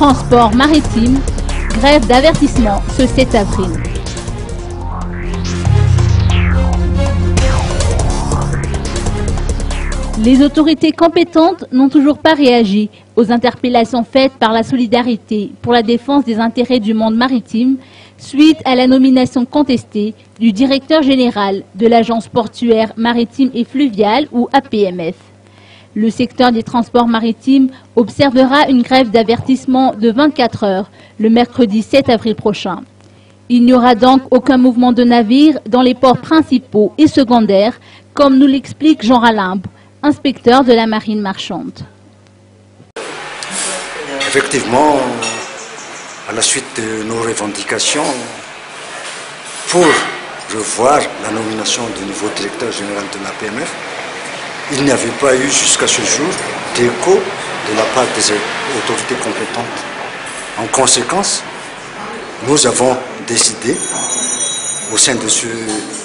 transport maritime, grève d'avertissement ce 7 avril. Les autorités compétentes n'ont toujours pas réagi aux interpellations faites par la Solidarité pour la défense des intérêts du monde maritime suite à la nomination contestée du directeur général de l'Agence portuaire maritime et fluviale ou APMF. Le secteur des transports maritimes observera une grève d'avertissement de 24 heures le mercredi 7 avril prochain. Il n'y aura donc aucun mouvement de navires dans les ports principaux et secondaires, comme nous l'explique Jean Ralimbe, inspecteur de la marine marchande. Effectivement, à la suite de nos revendications, pour revoir la nomination du nouveau directeur général de l'APMF, il n'y avait pas eu jusqu'à ce jour d'écho de la part des autorités compétentes. En conséquence, nous avons décidé, au sein de ce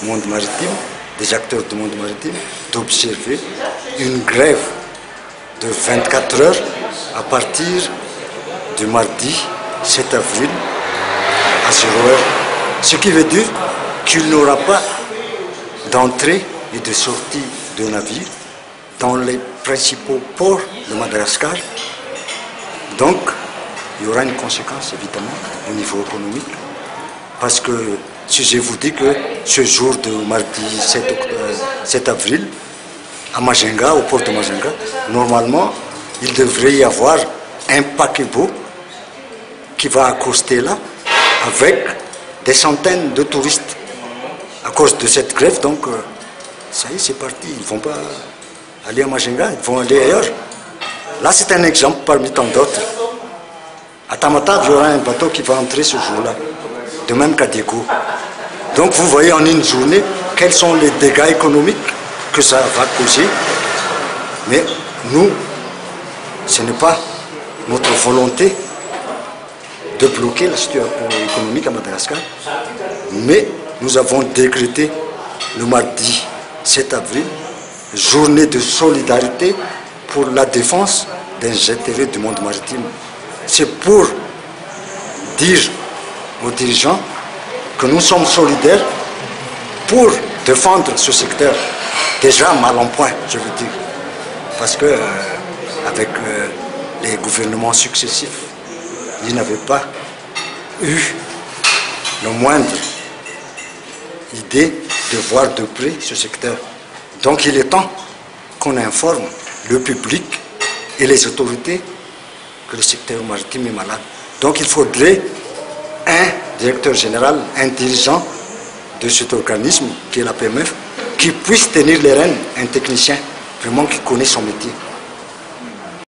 monde maritime, des acteurs du monde maritime, d'observer une grève de 24 heures à partir du mardi 7 avril à 0 heure. Ce qui veut dire qu'il n'y aura pas d'entrée et de sortie de navires dans les principaux ports de Madagascar. Donc, il y aura une conséquence évidemment au niveau économique. Parce que si je vous dis que ce jour de mardi 7 avril, à Majinga, au port de Majinga, normalement, il devrait y avoir un paquebot qui va accoster là avec des centaines de touristes. À cause de cette grève, donc, ça y est, c'est parti. Ils ne vont pas aller à Majinga, ils vont aller ailleurs. Là, c'est un exemple parmi tant d'autres. À Tamatave, il y aura un bateau qui va entrer ce jour-là, de même qu'à Dégo. Donc, vous voyez en une journée quels sont les dégâts économiques que ça va causer. Mais nous, ce n'est pas notre volonté de bloquer la situation économique à Madagascar, mais nous avons décrété le mardi 7 avril, journée de solidarité pour la défense des intérêts du monde maritime. C'est pour dire aux dirigeants que nous sommes solidaires pour défendre ce secteur déjà mal en point, je veux dire. Parce que avec les gouvernements successifs, ils n'avaient pas eu le moindre idée de voir de près ce secteur. Donc il est temps qu'on informe le public et les autorités que le secteur maritime est malade. Donc il faudrait un directeur général, un dirigeant de cet organisme qui est la PMF, qui puisse tenir les rênes, un technicien vraiment qui connaît son métier.